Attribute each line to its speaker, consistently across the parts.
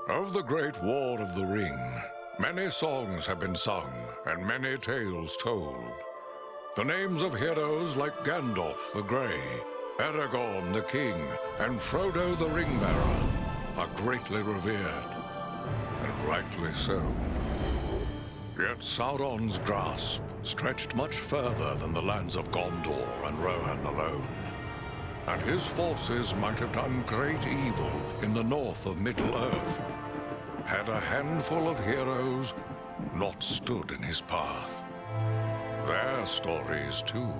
Speaker 1: Of the Great War of the Ring, many songs have been sung and many tales told. The names of heroes like Gandalf the Grey, Aragorn the King, and Frodo the Ring-Bearer are greatly revered, and rightly so. Yet Sauron's grasp stretched much further than the lands of Gondor and Rohan alone, and his forces might have done great evil in the north of Middle-earth, had a handful of heroes not stood in his path. Their stories, too,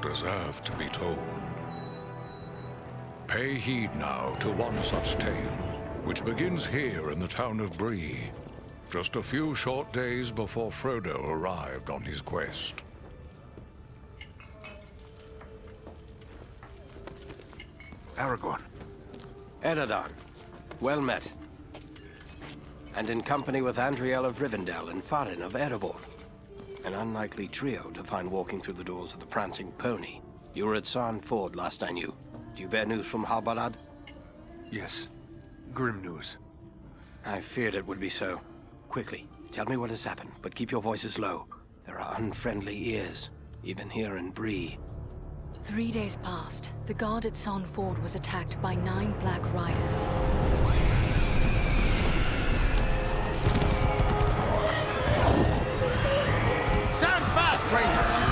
Speaker 1: deserve to be told. Pay heed now to one such tale, which begins here in the town of Bree, just a few short days before Frodo arrived on his quest.
Speaker 2: Aragorn.
Speaker 3: Eredon, well met. And in company with Andriel of Rivendell and Farin of Erebor. An unlikely trio to find walking through the doors of the Prancing Pony. You were at Sarn Ford last I knew. Do you bear news from Halbarad?
Speaker 2: Yes. Grim news.
Speaker 3: I feared it would be so. Quickly, tell me what has happened, but keep your voices low. There are unfriendly ears, even here in Bree.
Speaker 4: 3 days passed. The guard at Sarn Ford was attacked by 9 Black Riders.
Speaker 5: Stand fast, Rangers!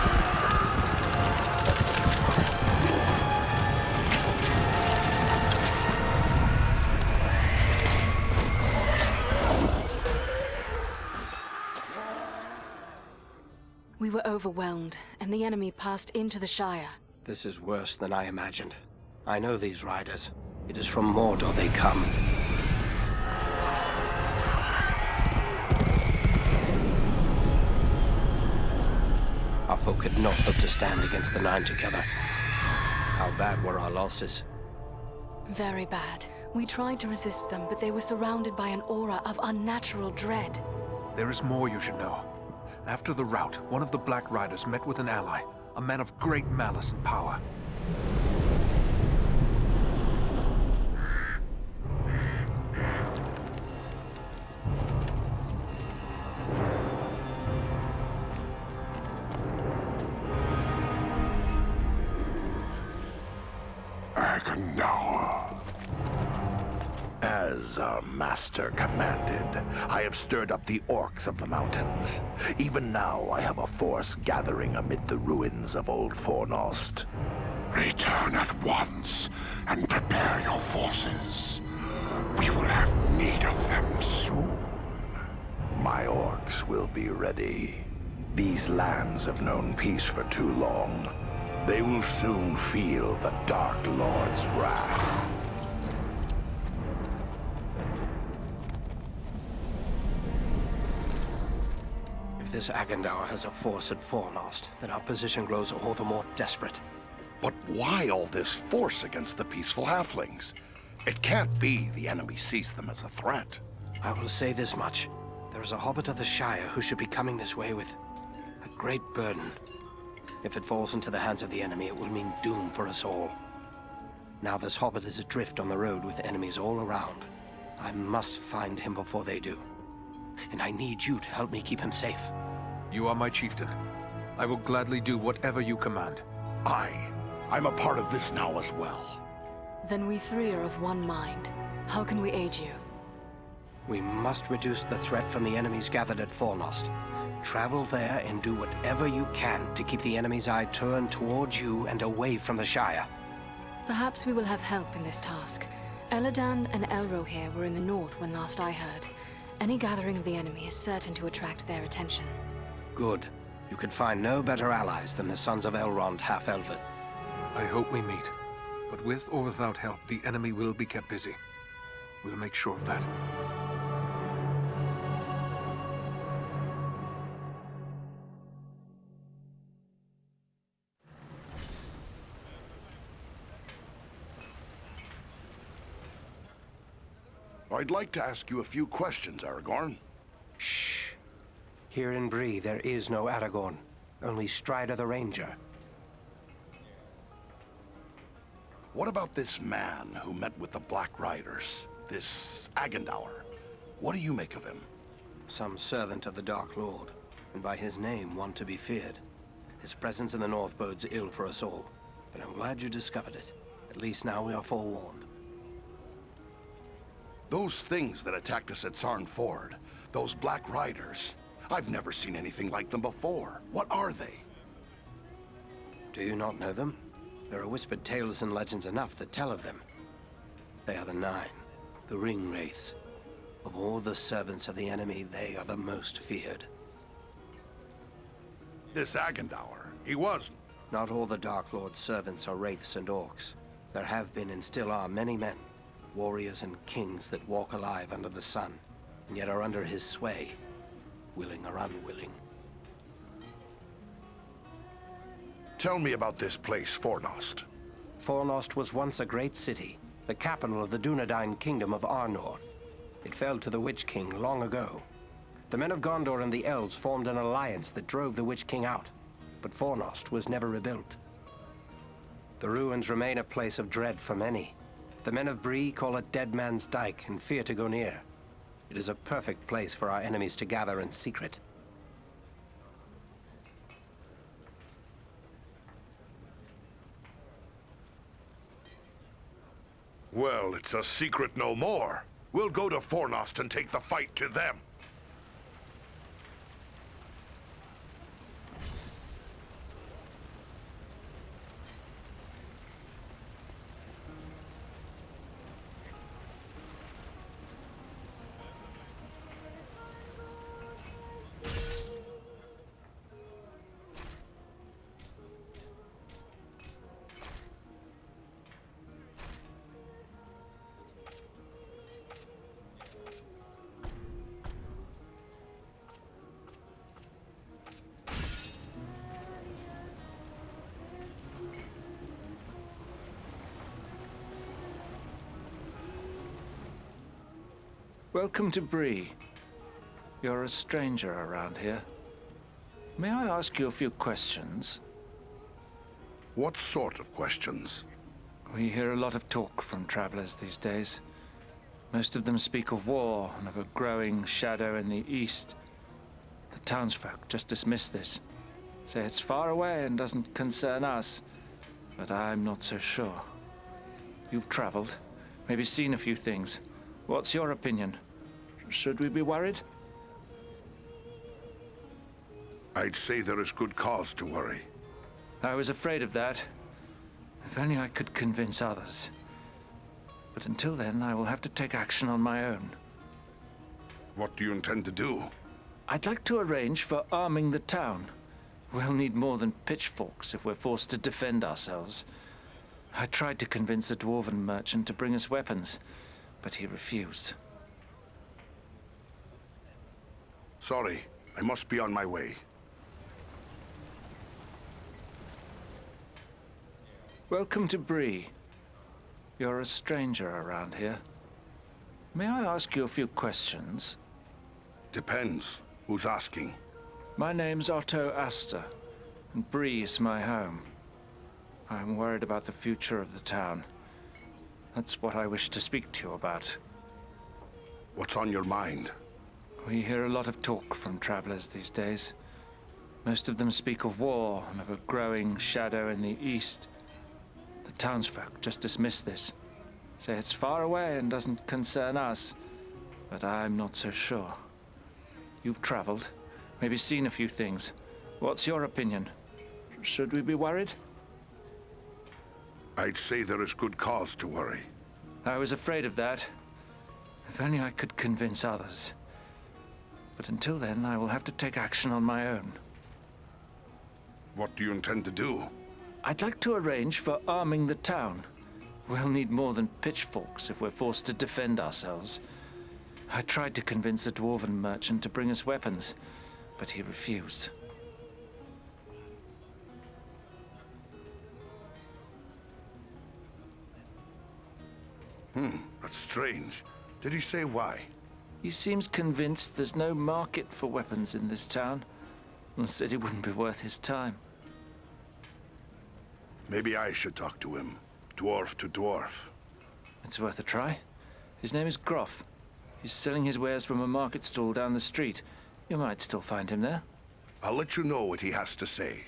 Speaker 4: We were overwhelmed, and the enemy passed into the Shire.
Speaker 3: This is worse than I imagined. I know these riders. It is from Mordor they come. Our folk had not hoped to stand against the 9 together. How bad were our losses?
Speaker 4: Very bad. We tried to resist them, but they were surrounded by an aura of unnatural dread.
Speaker 2: There is more you should know. After the rout, one of the Black Riders met with an ally, a man of great malice and power.
Speaker 5: As our master commanded, I have stirred up the orcs of the mountains. Even now I have a force gathering amid the ruins of Old Fornost.
Speaker 6: Return at once and prepare your forces. We will have need of them soon.
Speaker 5: My orcs will be ready. These lands have known peace for too long. They will soon feel the Dark Lord's wrath.
Speaker 3: If this Agandaur has a force at Fornost, then our position grows all the more desperate.
Speaker 5: But why all this force against the peaceful halflings? It can't be the enemy sees them as a threat.
Speaker 3: I will say this much. There is a Hobbit of the Shire who should be coming this way with a great burden. If it falls into the hands of the enemy, it will mean doom for us all. Now this Hobbit is adrift on the road with enemies all around. I must find him before they do. And I need you to help me keep him safe.
Speaker 2: You are my chieftain. I will gladly do whatever you command.
Speaker 5: I'm a part of this now as well.
Speaker 4: Then we 3 are of one mind. How can we aid you?
Speaker 3: We must reduce the threat from the enemies gathered at Fornost. Travel there and do whatever you can to keep the enemy's eye turned towards you and away from the Shire.
Speaker 4: Perhaps we will have help in this task. Elladan and Elrohir were in the north when last I heard. Any gathering of the enemy is certain to attract their attention.
Speaker 3: Good. You could find no better allies than the sons of Elrond half-elven.
Speaker 2: I hope we meet. But with or without help, the enemy will be kept busy. We'll make sure of that.
Speaker 5: I'd like to ask you a few questions, Aragorn.
Speaker 3: Shh. Here in Bree, there is no Aragorn. Only Strider the Ranger.
Speaker 5: What about this man who met with the Black Riders? this Agendaur. What do you make of him?
Speaker 3: Some servant of the Dark Lord, and by his name one to be feared. His presence in the north bodes ill for us all, but I'm glad you discovered it. At least now we are forewarned.
Speaker 5: Those things that attacked us at Sarn Ford, those Black Riders, I've never seen anything like them before. What are they?
Speaker 3: Do you not know them? There are whispered tales and legends enough that tell of them. They are the Nine, the Ring Wraiths. Of all the servants of the enemy, they are the most feared.
Speaker 5: This Agendaur, he was...
Speaker 3: Not all the Dark Lord's servants are wraiths and orcs. There have been and still are many men, warriors and kings that walk alive under the sun, and yet are under his sway, willing or unwilling.
Speaker 5: Tell me about this place, Fornost.
Speaker 3: Fornost was once a great city, the capital of the Dunedain kingdom of Arnor. It fell to the Witch King long ago. The men of Gondor and the elves formed an alliance that drove the Witch King out, but Fornost was never rebuilt. The ruins remain a place of dread for many. The men of Bree call it Dead Man's Dyke and fear to go near. It is a perfect place for our enemies to gather in secret.
Speaker 5: Well, it's a secret no more. We'll go to Fornost and take the fight to them.
Speaker 2: Welcome to Bree. You're a stranger around here. May I ask you a few questions?
Speaker 5: What sort of questions?
Speaker 2: We hear a lot of talk from travelers these days. Most of them speak of war and of a growing shadow in the east. The townsfolk just dismiss this. Say it's far away and doesn't concern us. But I'm not so sure. You've traveled, maybe seen a few things. What's your opinion? Should we be worried?
Speaker 5: I'd say there is good cause to worry.
Speaker 2: I was afraid of that. If only I could convince others. But until then, I will have to take action on my own.
Speaker 5: What do you intend to do?
Speaker 2: I'd like to arrange for arming the town. We'll need more than pitchforks if we're forced to defend ourselves. I tried to convince a dwarven merchant to bring us weapons, but he refused.
Speaker 5: Sorry, I must be on my way.
Speaker 2: Welcome to Bree. You're a stranger around here. May I ask you a few questions?
Speaker 5: Depends. Who's asking?
Speaker 2: My name's Otto Aster, and Bree is my home. I'm worried about the future of the town. That's what I wish to speak to you about.
Speaker 5: What's on your mind?
Speaker 2: We hear a lot of talk from travelers these days. Most of them speak of war and of a growing shadow in the east. The townsfolk just dismiss this. Say it's far away and doesn't concern us. But I'm not so sure. You've traveled, maybe seen a few things. What's your opinion? Should we be worried?
Speaker 5: I'd say there is good cause to worry.
Speaker 2: I was afraid of that. If only I could convince others. But until then, I will have to take action on my own.
Speaker 5: What do you intend to do?
Speaker 2: I'd like to arrange for arming the town. We'll need more than pitchforks if we're forced to defend ourselves. I tried to convince a dwarven merchant to bring us weapons, but he refused.
Speaker 5: That's strange. Did he say why?
Speaker 2: He seems convinced there's no market for weapons in this town, and said it wouldn't be worth his time.
Speaker 5: Maybe I should talk to him. Dwarf to dwarf.
Speaker 2: It's worth a try. His name is Groff. He's selling his wares from a market stall down the street. You might still find him there.
Speaker 5: I'll let you know what he has to say.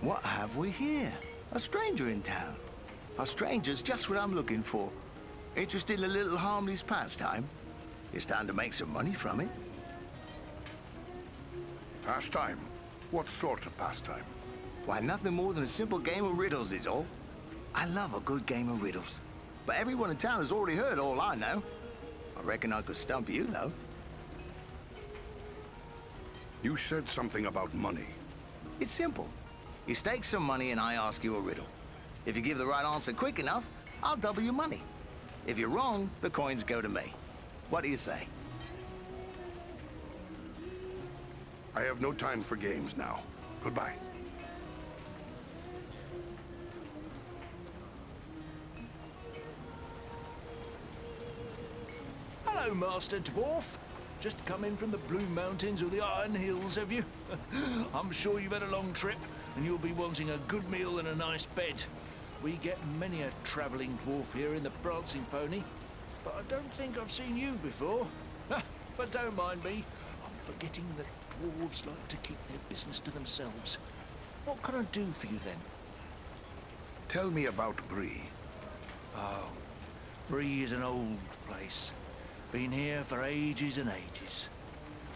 Speaker 7: What have we here? A stranger in town. A stranger's just what I'm looking for. Interested in a little harmless pastime? It's time to make some money from it.
Speaker 5: Pastime? What sort of pastime?
Speaker 7: Why, nothing more than a simple game of riddles is all. I love a good game of riddles. But everyone in town has already heard all I know. I reckon I could stump you, though.
Speaker 5: You said something about money.
Speaker 7: It's simple. You stake some money and I ask you a riddle. If you give the right answer quick enough, I'll double your money. If you're wrong, the coins go to me. What do you say?
Speaker 5: I have no time for games now. Goodbye.
Speaker 2: Hello, Master Dwarf. Just come in from the Blue Mountains or the Iron Hills, have you? I'm sure you've had a long trip, and you'll be wanting a good meal and a nice bed. We get many a travelling dwarf here in the Prancing Pony, but I don't think I've seen you before. But don't mind me. I'm forgetting that dwarves like to keep their business to themselves. What can I do for you, then?
Speaker 5: Tell me about Bree.
Speaker 2: Oh, Bree is an old place. Been here for ages and ages.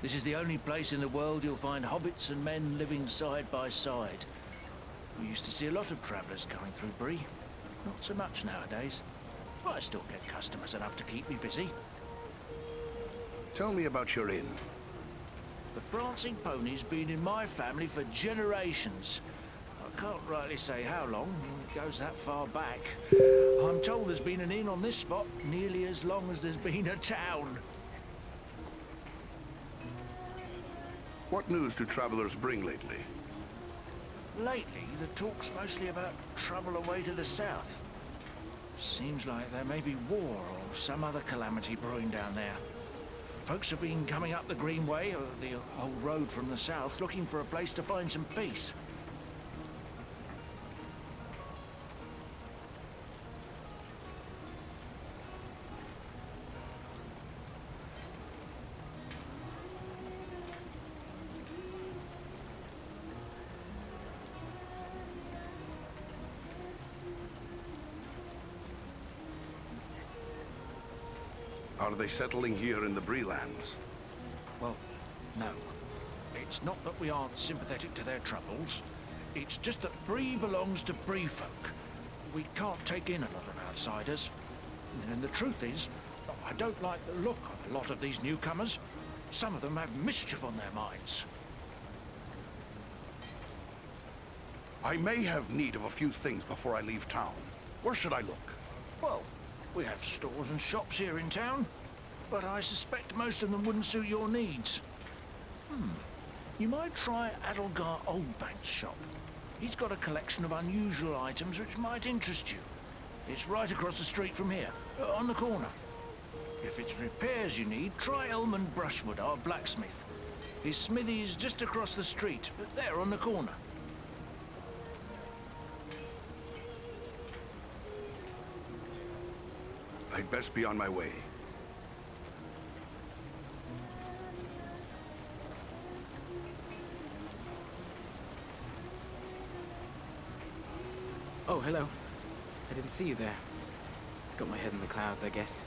Speaker 2: This is the only place in the world you'll find hobbits and men living side by side. We used to see a lot of travellers going through Bree. Not so much nowadays. But I still get customers enough to keep me busy.
Speaker 5: Tell me about your inn.
Speaker 2: The Prancing Pony's been in my family for generations. I can't rightly say how long. It goes that far back. I'm told there's been an inn on this spot nearly as long as there's been a town.
Speaker 5: What news do travelers bring lately?
Speaker 2: Lately, the talk's mostly about trouble away to the south. Seems like there may be war or some other calamity brewing down there. Folks have been coming up the Greenway, or the old road from the south, looking for a place to find some peace.
Speaker 5: Are they settling here in the Bree lands?
Speaker 2: Well, no. It's not that we aren't sympathetic to their troubles. It's just that Bree belongs to Bree folk. We can't take in a lot of outsiders. And the truth is, I don't like the look of a lot of these newcomers. Some of them have mischief on their minds.
Speaker 5: I may have need of a few things before I leave town. Where should I look?
Speaker 2: Well, we have stores and shops here in town, but I suspect most of them wouldn't suit your needs. You might try Adelgar Oldbank's shop. He's got a collection of unusual items which might interest you. It's right across the street from here, on the corner. If it's repairs you need, try Elman Brushwood, our blacksmith. His smithy is just across the street, but there on the corner.
Speaker 5: I'd best be on my way.
Speaker 8: Oh, hello. I didn't see you there. Got my head in the clouds, I guess.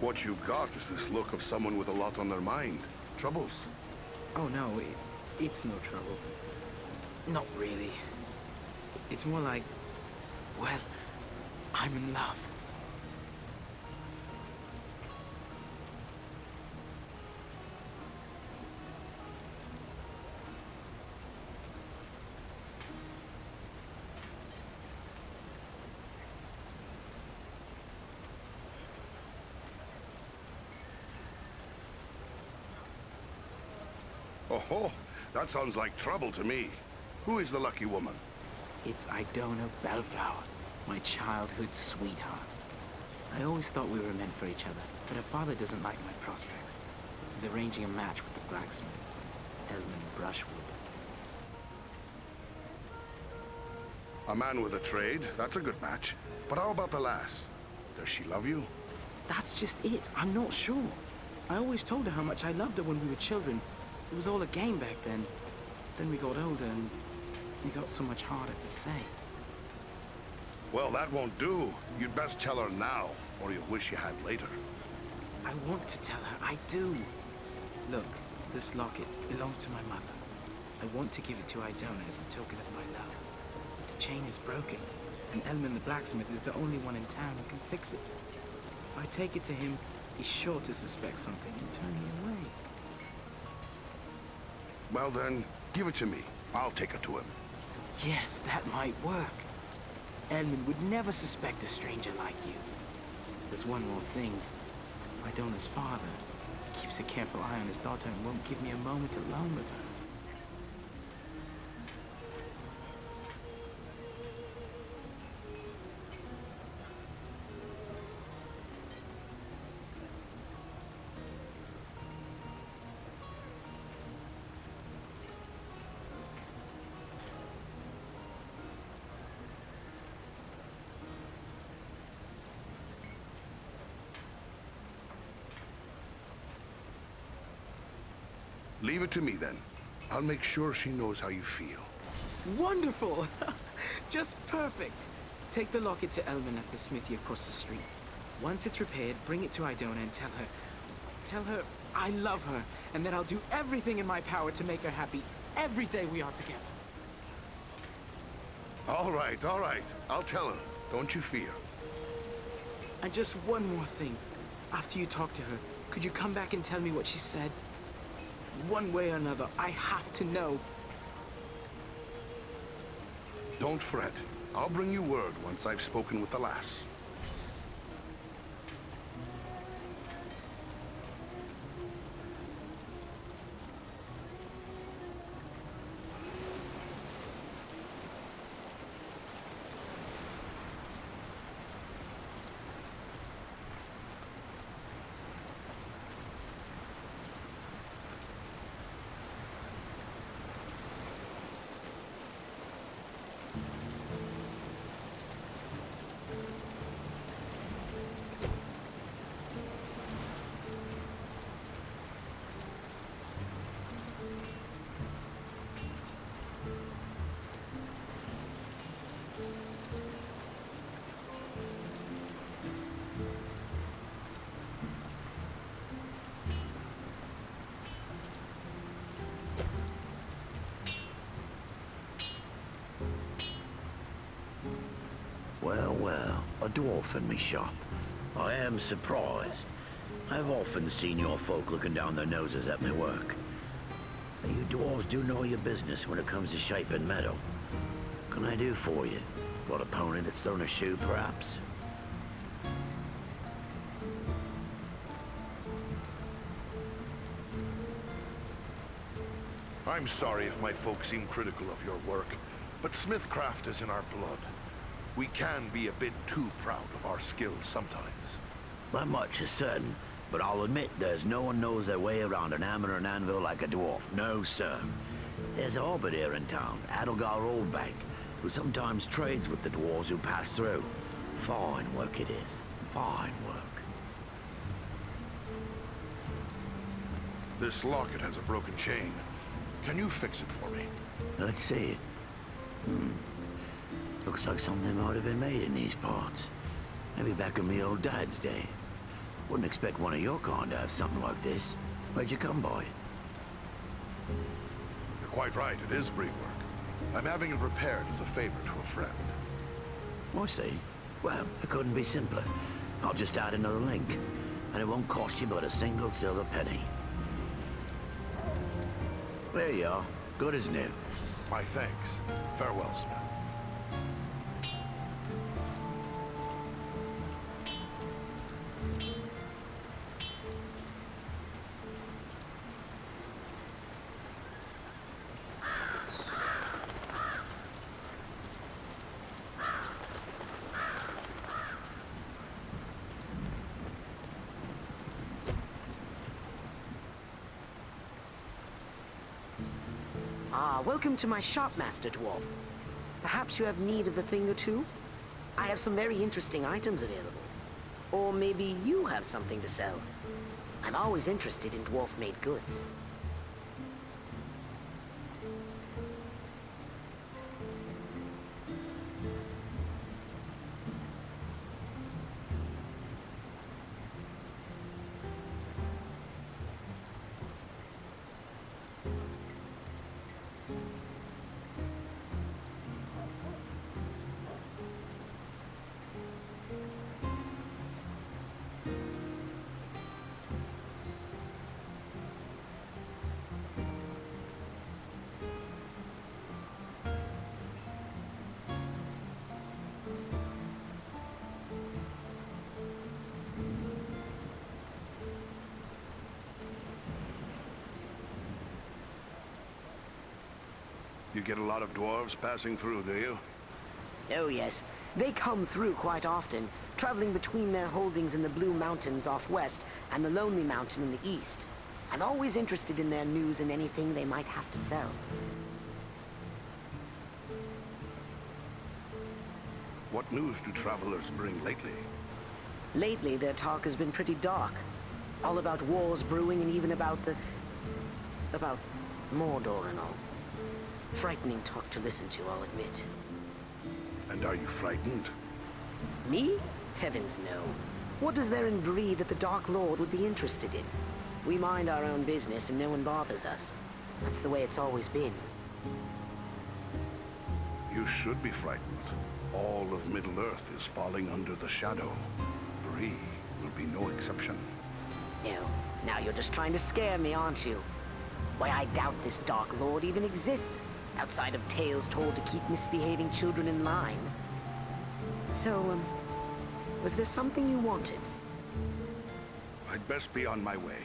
Speaker 5: What you've got is this look of someone with a lot on their mind. Troubles?
Speaker 8: Oh, no, it's no trouble. Not really. It's more like, well, I'm in love.
Speaker 6: Oh, that sounds like trouble to me. Who is the lucky woman?
Speaker 8: It's Idona Bellflower, my childhood sweetheart. I always thought we were meant for each other, but her father doesn't like my prospects. He's arranging a match with the blacksmith, Elman Brushwood.
Speaker 6: A man with a trade, that's a good match. But how about the lass? Does she love you?
Speaker 8: That's just it. I'm not sure. I always told her how much I loved her when we were children. It was all a game back then. Then we got older and it got so much harder to say.
Speaker 6: Well, that won't do. You'd best tell her now, or you'll wish you had later.
Speaker 8: I want to tell her. I do. Look, this locket belonged to my mother. I want to give it to Idona as a token of my love. The chain is broken, and Elman the blacksmith is the only one in town who can fix it. If I take it to him, he's sure to suspect something and turn me away.
Speaker 6: Well then, give it to me. I'll take it to him.
Speaker 8: Yes, that might work. Elman would never suspect a stranger like you. There's one more thing. Idona's father keeps a careful eye on his daughter and won't give me a moment alone with her.
Speaker 6: Leave it to me then. I'll make sure she knows how you feel.
Speaker 8: Wonderful! Just perfect. Take the locket to Elman at the smithy across the street. Once it's repaired, bring it to Idona and tell her I love her and that I'll do everything in my power to make her happy every day we are together.
Speaker 6: All right. I'll tell her. Don't you fear.
Speaker 8: And just one more thing. After you talk to her, could you come back and tell me what she said? One way or another, I have to know.
Speaker 6: Don't fret. I'll bring you word once I've spoken with the lass.
Speaker 9: Well, a dwarf in me shop. I am surprised. I've often seen your folk looking down their noses at my work. You dwarves do know your business when it comes to shaping metal. What can I do for you? Got a pony that's thrown a shoe, perhaps?
Speaker 6: I'm sorry if my folk seem critical of your work, but smithcraft is in our blood. We can be a bit too proud of our skills sometimes.
Speaker 9: That much is certain, but I'll admit there's no one knows their way around an hammer and anvil like a dwarf. No, sir. There's a Hobbit here in town, Adelgar Oldbank, who sometimes trades with the dwarves who pass through. Fine work it is. Fine work.
Speaker 6: This locket has a broken chain. Can you fix it for me?
Speaker 9: Let's see it. Looks like something might have been made in these parts. Maybe back in me old dad's day. Wouldn't expect one of your kind to have something like this. Where'd you come by it?
Speaker 6: You're quite right, it is brickwork. I'm having it repaired as a favor to a friend.
Speaker 9: I see. Well, it couldn't be simpler. I'll just add another link, and it won't cost you but a single silver penny. There you are. Good as new.
Speaker 6: My thanks. Farewell, Smith.
Speaker 10: Ah, welcome to my shop, Master Dwarf. Perhaps you have need of a thing or two? I have some very interesting items available. Or maybe you have something to sell. I'm always interested in dwarf-made goods.
Speaker 6: You get a lot of dwarves passing through, do you?
Speaker 10: Oh yes, they come through quite often, traveling between their holdings in the Blue Mountains off west and the Lonely Mountain in the east. I'm always interested in their news and anything they might have to sell.
Speaker 6: What news do travelers bring lately?
Speaker 10: Lately, their talk has been pretty dark. All about wars brewing and even about about Mordor and all. Frightening talk to listen to, I'll admit.
Speaker 6: And are you frightened?
Speaker 10: Me? Heavens no. What does there in Bree that the Dark Lord would be interested in? We mind our own business and no one bothers us. That's the way it's always been.
Speaker 6: You should be frightened. All of Middle-earth is falling under the shadow. Bree will be no exception.
Speaker 10: No. Now you're just trying to scare me, aren't you? Why, I doubt this Dark Lord even exists, outside of tales told to keep misbehaving children in line. So, was there something you wanted?
Speaker 6: I'd best be on my way.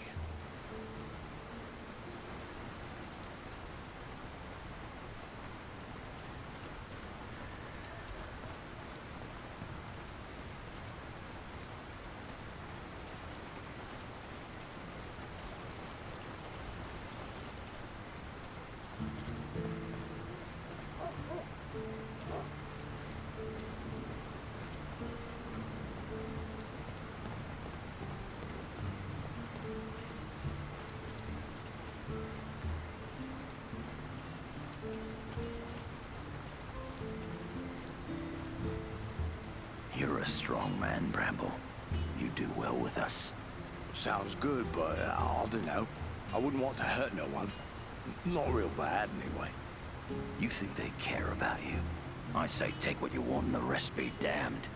Speaker 9: You're a strong man, Bramble. You do well with us.
Speaker 5: Sounds good, but I don't know. I wouldn't want to hurt no one. Not real bad, anyway.
Speaker 9: You think they care about you? I say take what you want and the rest be damned.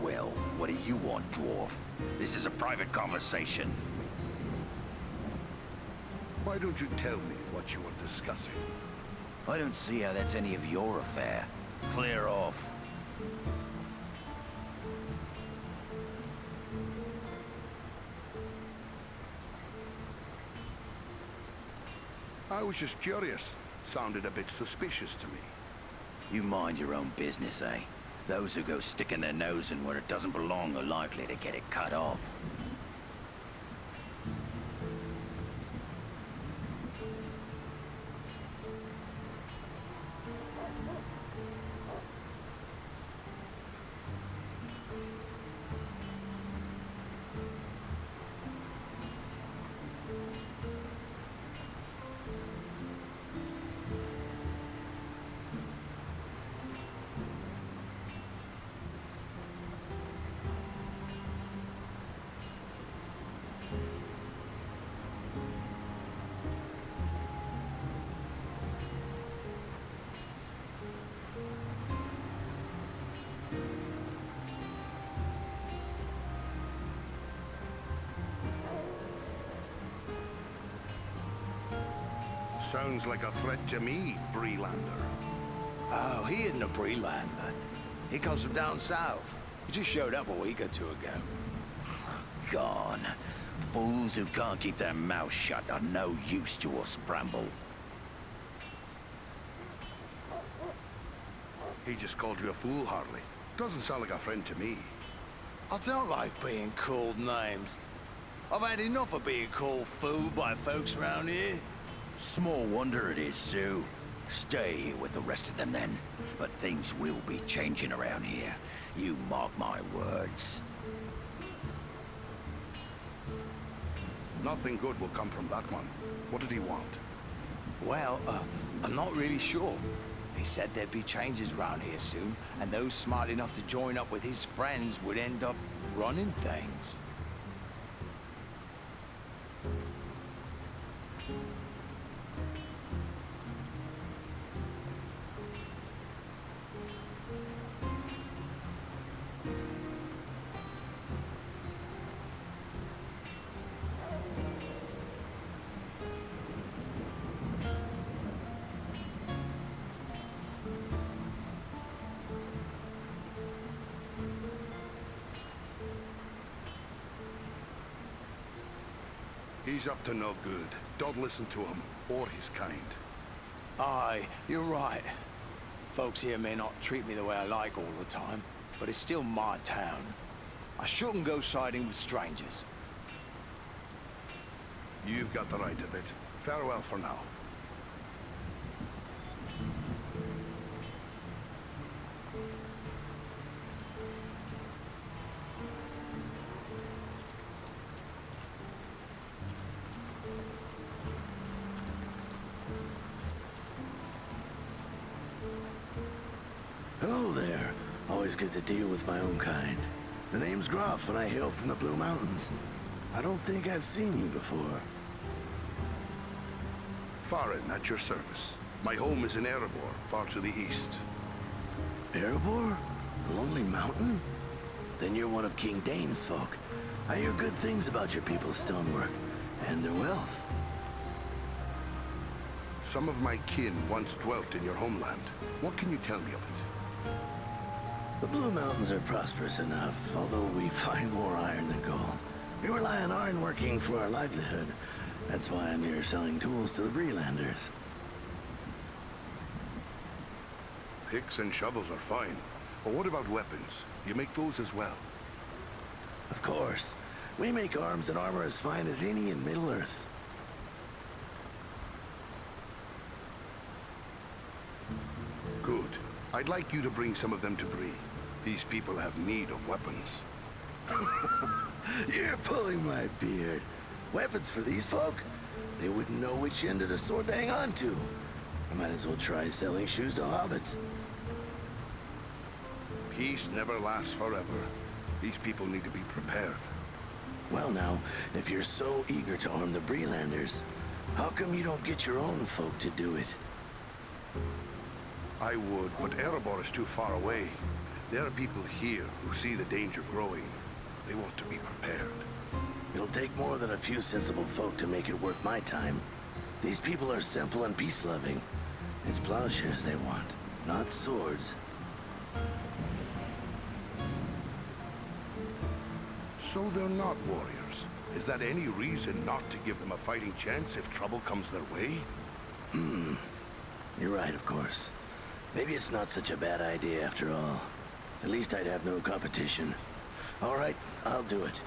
Speaker 9: Well, what do you want, dwarf? This is a private conversation.
Speaker 6: Why don't you tell me what you were discussing?
Speaker 9: I don't see how that's any of your affair. Clear off.
Speaker 6: I was just curious. Sounded a bit suspicious to me.
Speaker 9: You mind your own business, eh? Those who go sticking their nose in where it doesn't belong are likely to get it cut off.
Speaker 6: Sounds like a threat to me, Breelander.
Speaker 5: Oh, he isn't a Breelander. He comes from down south. He just showed up a week or two ago.
Speaker 9: Gone. Fools who can't keep their mouths shut are no use to us, Bramble.
Speaker 6: He just called you a fool, Harley. Doesn't sound like a friend to me.
Speaker 5: I don't like being called names. I've had enough of being called fool by folks around here.
Speaker 9: Small wonder it is, Sue. Stay here with the rest of them then. But things will be changing around here. You mark my words.
Speaker 6: Nothing good will come from that one. What did he want?
Speaker 11: Well, I'm not really sure. He said there'd be changes around here soon, and those smart enough to join up with his friends would end up running things.
Speaker 6: He's up to no good. Don't listen to him, or his kind.
Speaker 11: Aye, you're right. Folks here may not treat me the way I like all the time, but it's still my town. I shouldn't go siding with strangers.
Speaker 6: You've got the right of it. Farewell for now.
Speaker 5: Hello there. Always good to deal with my own kind. The name's Groff, and I hail from the Blue Mountains. I don't think I've seen you before.
Speaker 6: Farin, at your service. My home is in Erebor, far to the east.
Speaker 5: Erebor? The Lonely Mountain? Then you're one of King Dane's folk. I hear good things about your people's stonework, and their wealth.
Speaker 6: Some of my kin once dwelt in your homeland. What can you tell me of it?
Speaker 5: The Blue Mountains are prosperous enough, although we find more iron than gold. We rely on iron working for our livelihood. That's why I'm here selling tools to the Brelanders.
Speaker 6: Picks and shovels are fine. But what about weapons? You make those as well?
Speaker 5: Of course. We make arms and armor as fine as any in Middle-earth.
Speaker 6: Good. I'd like you to bring some of them to Bree. These people have need of weapons.
Speaker 5: You're pulling my beard. Weapons for these folk? They wouldn't know which end of the sword to hang on to. I might as well try selling shoes to hobbits.
Speaker 6: Peace never lasts forever. These people need to be prepared.
Speaker 5: Well now, if you're so eager to arm the Brelanders, how come you don't get your own folk to do it?
Speaker 6: I would, but Erebor is too far away. There are people here who see the danger growing. They want to be prepared.
Speaker 5: It'll take more than a few sensible folk to make it worth my time. These people are simple and peace-loving. It's plowshares they want, not swords.
Speaker 6: So they're not warriors. Is that any reason not to give them a fighting chance if trouble comes their way?
Speaker 5: You're right, of course. Maybe it's not such a bad idea after all. At least I'd have no competition. All right, I'll do it.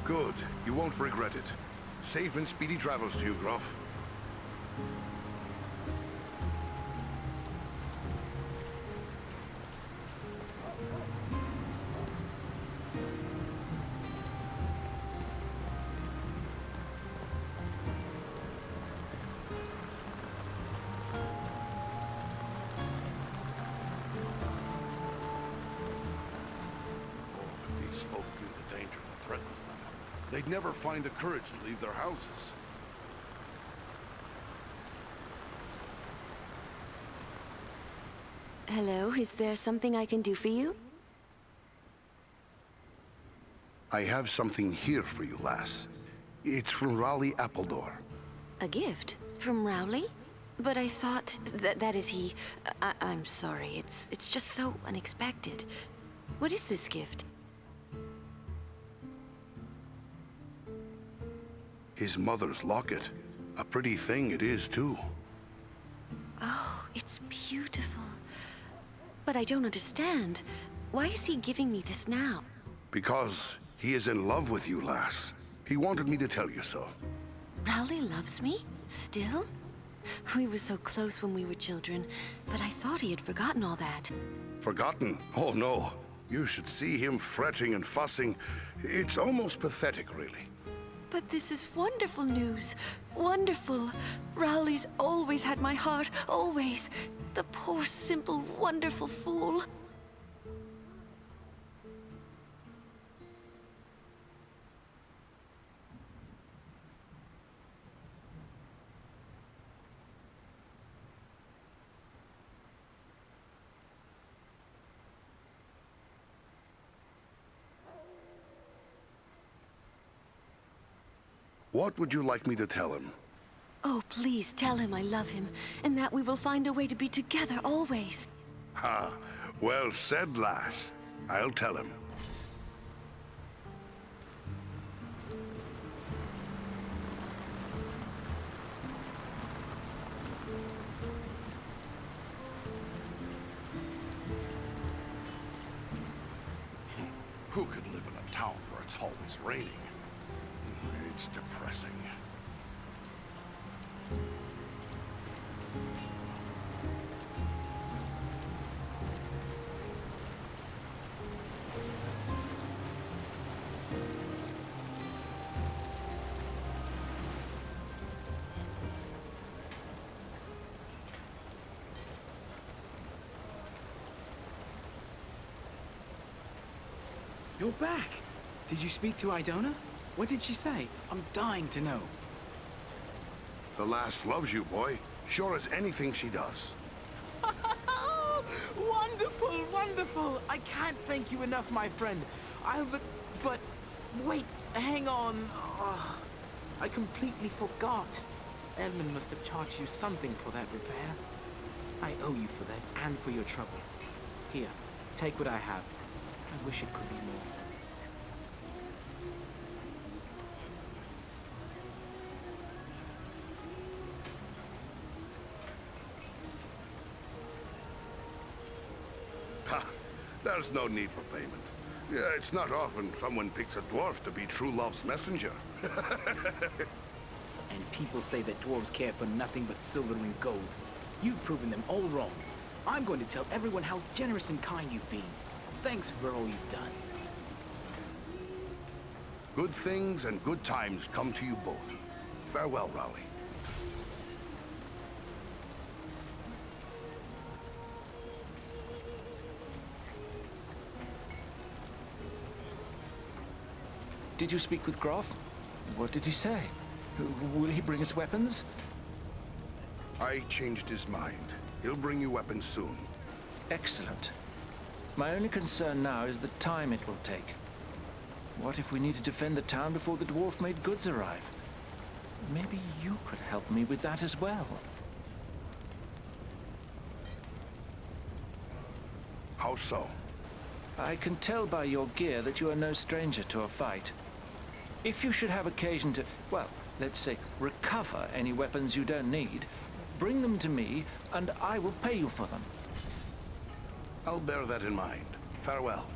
Speaker 6: Good. You won't regret it. Safe and speedy travels to you, Groff. These folk knew the danger that threatens them. They'd never find the courage to leave their houses.
Speaker 12: Hello, is there something I can do for you?
Speaker 6: I have something here for you, lass. It's from Raleigh Appledore.
Speaker 12: A gift? From Rowley? But I thought that is he. I'm sorry. It's just so unexpected. What is this gift?
Speaker 6: His mother's locket. A pretty thing it is, too.
Speaker 12: Oh, it's beautiful. But I don't understand. Why is he giving me this now?
Speaker 6: Because he is in love with you, lass. He wanted me to tell you so.
Speaker 12: Rowley loves me? Still? We were so close when we were children, but I thought he had forgotten all that.
Speaker 6: Forgotten? Oh, no. You should see him fretting and fussing. It's almost pathetic, really.
Speaker 12: But this is wonderful news. Wonderful. Rowley's always had my heart, always. The poor, simple, wonderful fool.
Speaker 6: What would you like me to tell him?
Speaker 12: Oh, please tell him I love him, and that we will find a way to be together always.
Speaker 6: Ha! Well said, lass. I'll tell him. Who could live in a town where it's always raining? It's depressing.
Speaker 8: You're back! Did you speak to Idona? What did she say? I'm dying to know.
Speaker 6: The lass loves you, boy. Sure as anything she does.
Speaker 8: Wonderful, wonderful! I can't thank you enough, my friend. But wait, hang on. Oh, I completely forgot. Edmund must have charged you something for that repair. I owe you for that, and for your trouble. Here, take what I have. I wish it could be more.
Speaker 6: Ha! There's no need for payment. Yeah, it's not often someone picks a dwarf to be true love's messenger.
Speaker 8: And people say that dwarves care for nothing but silver and gold. You've proven them all wrong. I'm going to tell everyone how generous and kind you've been. Thanks for all you've done.
Speaker 6: Good things and good times come to you both. Farewell, Rowley.
Speaker 2: Did you speak with Groff? What did he say? Will he bring us weapons?
Speaker 6: I changed his mind. He'll bring you weapons soon.
Speaker 2: Excellent. My only concern now is the time it will take. What if we need to defend the town before the dwarf-made goods arrive? Maybe you could help me with that as well.
Speaker 6: How so?
Speaker 2: I can tell by your gear that you are no stranger to a fight. If you should have occasion to, well, let's say, recover any weapons you don't need, bring them to me, and I will pay you for them.
Speaker 6: I'll bear that in mind. Farewell.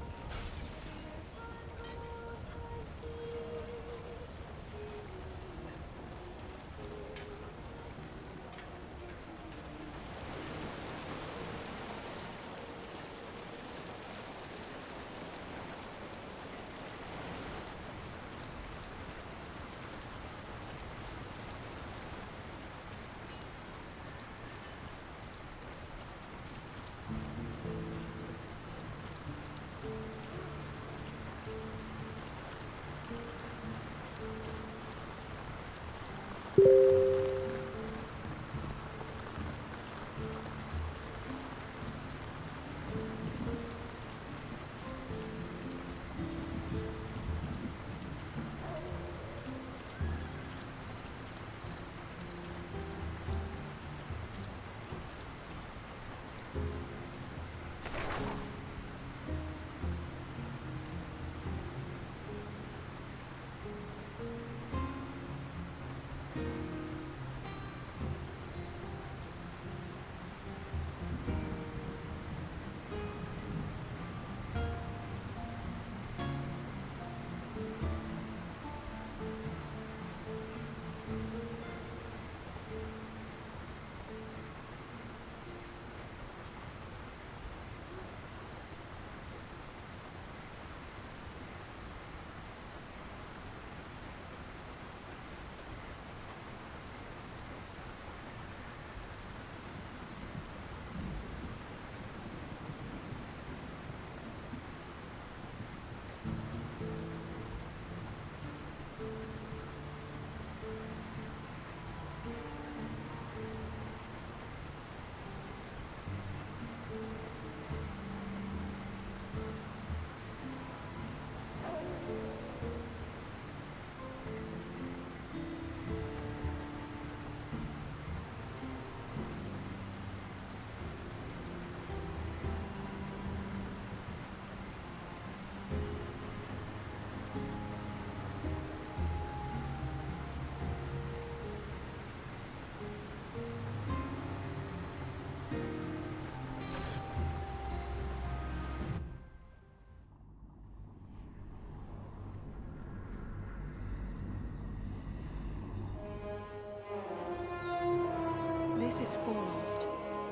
Speaker 4: This is foremost,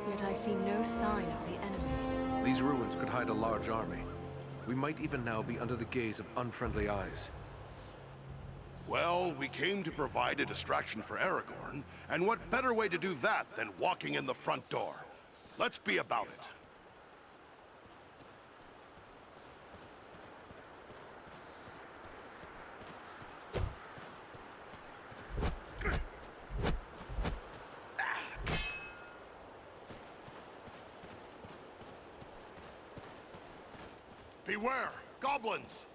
Speaker 4: yet I see no sign of the enemy.
Speaker 13: These ruins could hide a large army. We might even now be under the gaze of unfriendly eyes.
Speaker 6: Well, we came to provide a distraction for Aragorn, and what better way to do that than walking in the front door? Let's be about it. Beware! Goblins!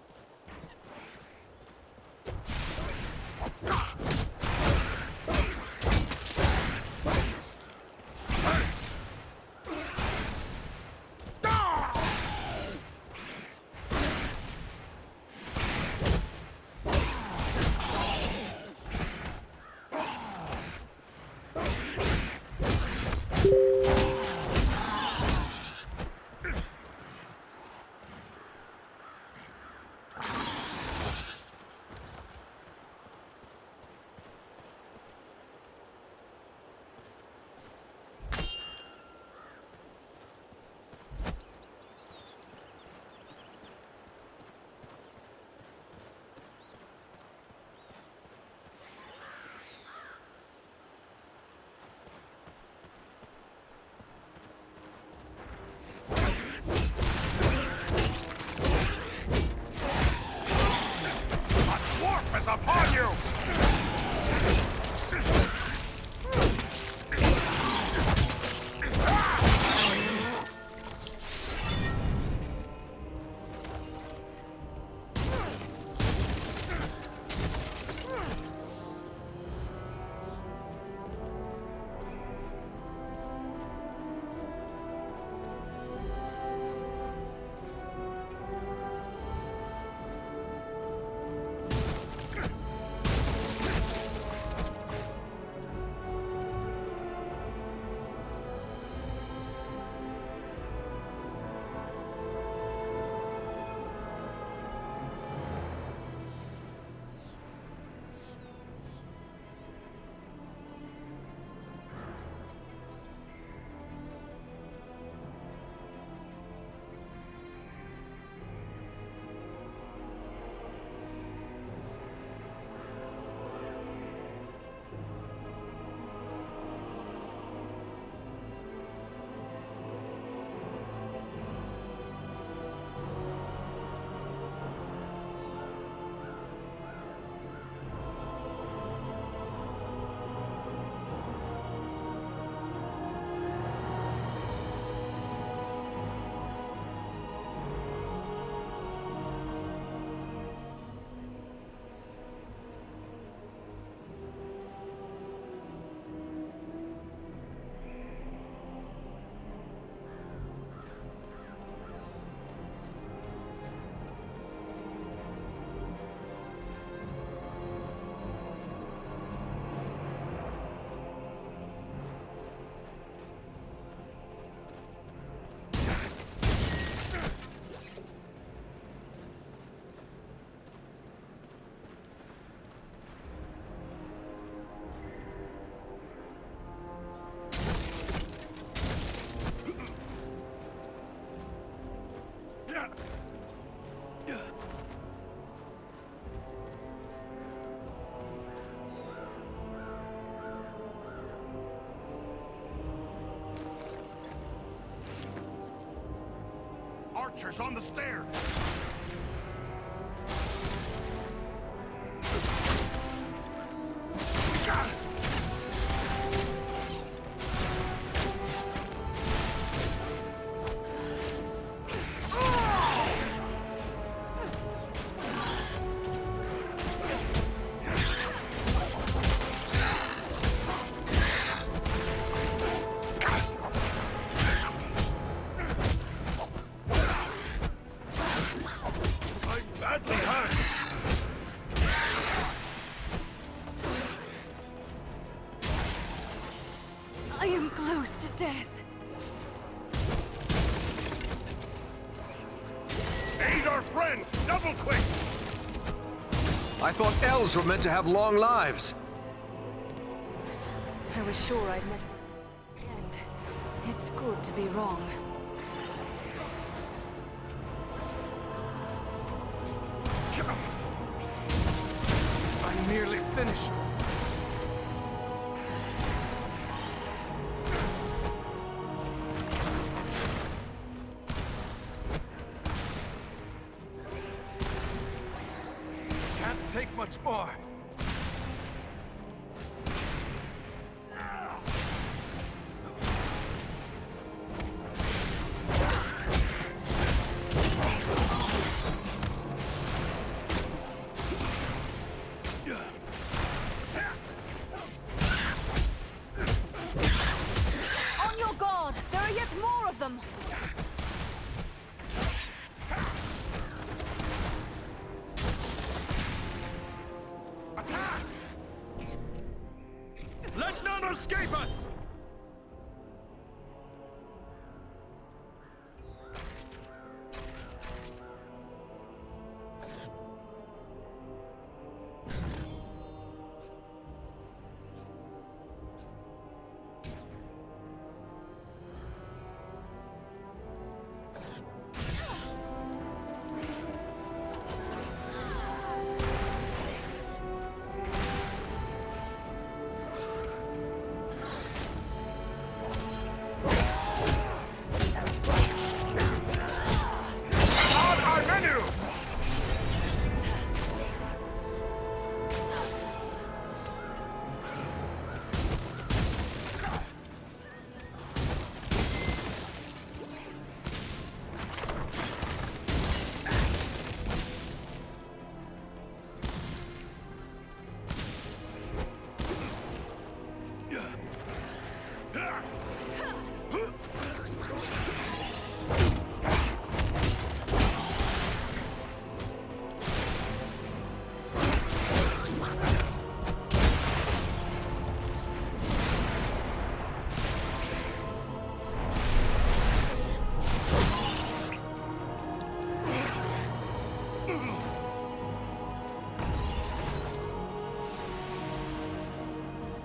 Speaker 6: archers on the stairs!
Speaker 12: I am close to death.
Speaker 6: Aid our friends! Double quick!
Speaker 13: I thought elves were meant to have long lives.
Speaker 4: I was sure I'd met the end. It's good to be wrong.
Speaker 13: I'm nearly finished. Can't take much more.
Speaker 4: On your guard! There are yet more of them!
Speaker 6: Attack!
Speaker 13: Let none escape us!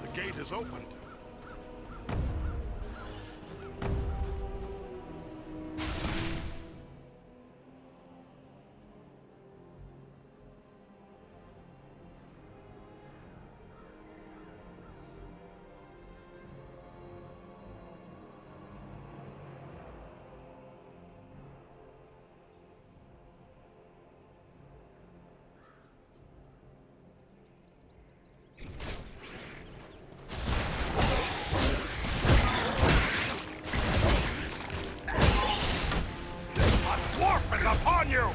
Speaker 6: The gate is opened. Dwarf is upon you!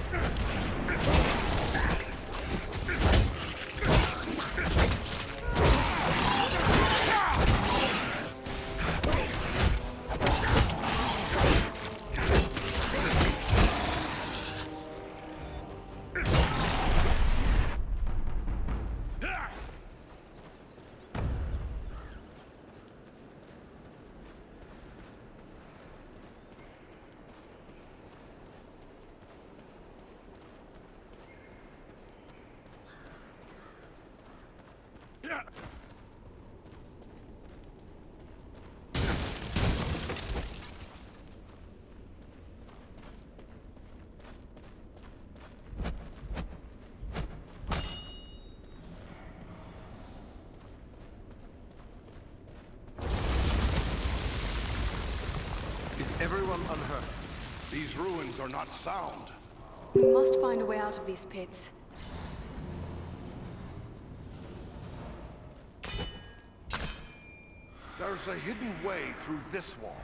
Speaker 13: Is everyone unhurt?
Speaker 6: These ruins are not sound.
Speaker 4: We must find a way out of these pits.
Speaker 6: There's a hidden way through this wall.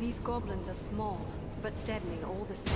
Speaker 4: These goblins are small, but deadly all the same.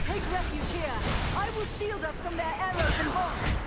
Speaker 12: Take refuge here. I will shield us from their arrows and bolts.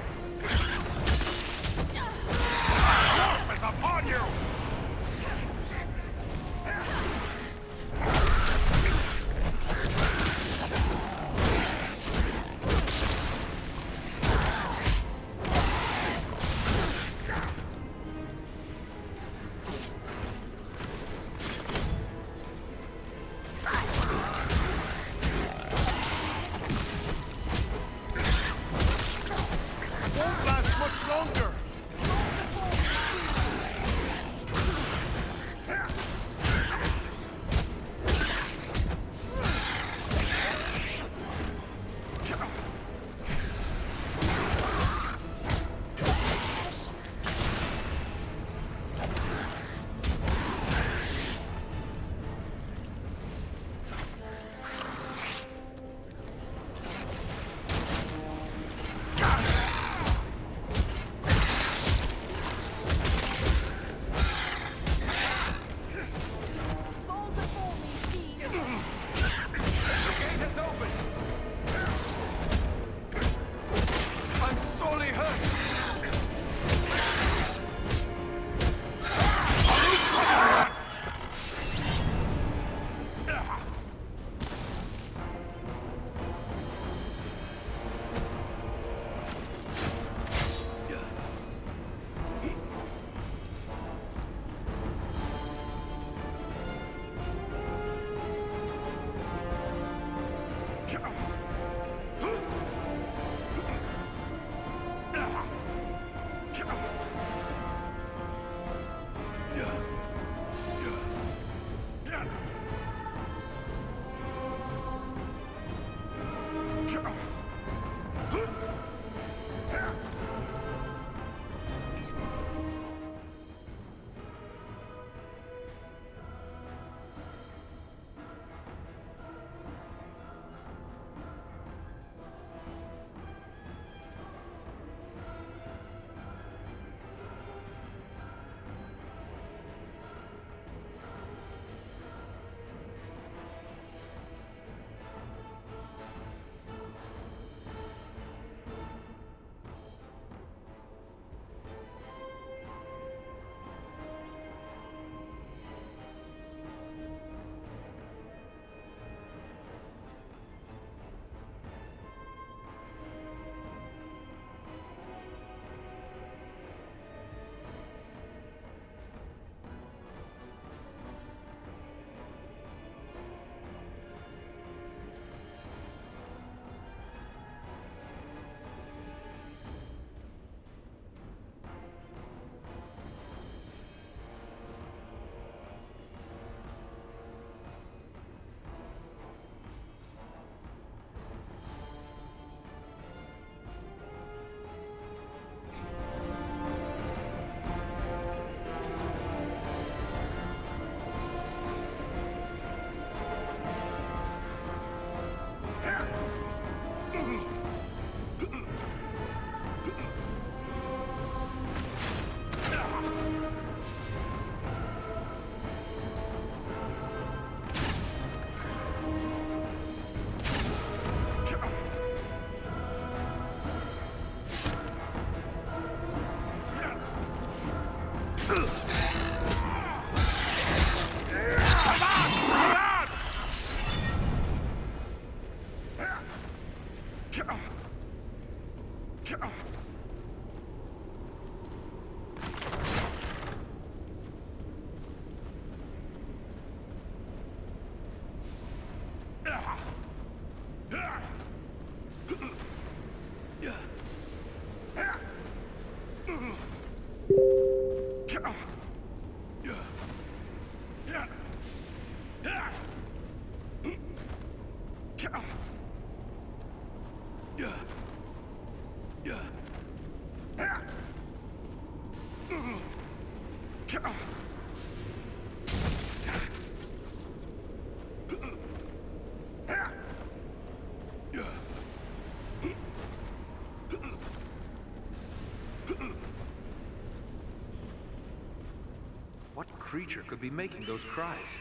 Speaker 13: What creature could be making those cries?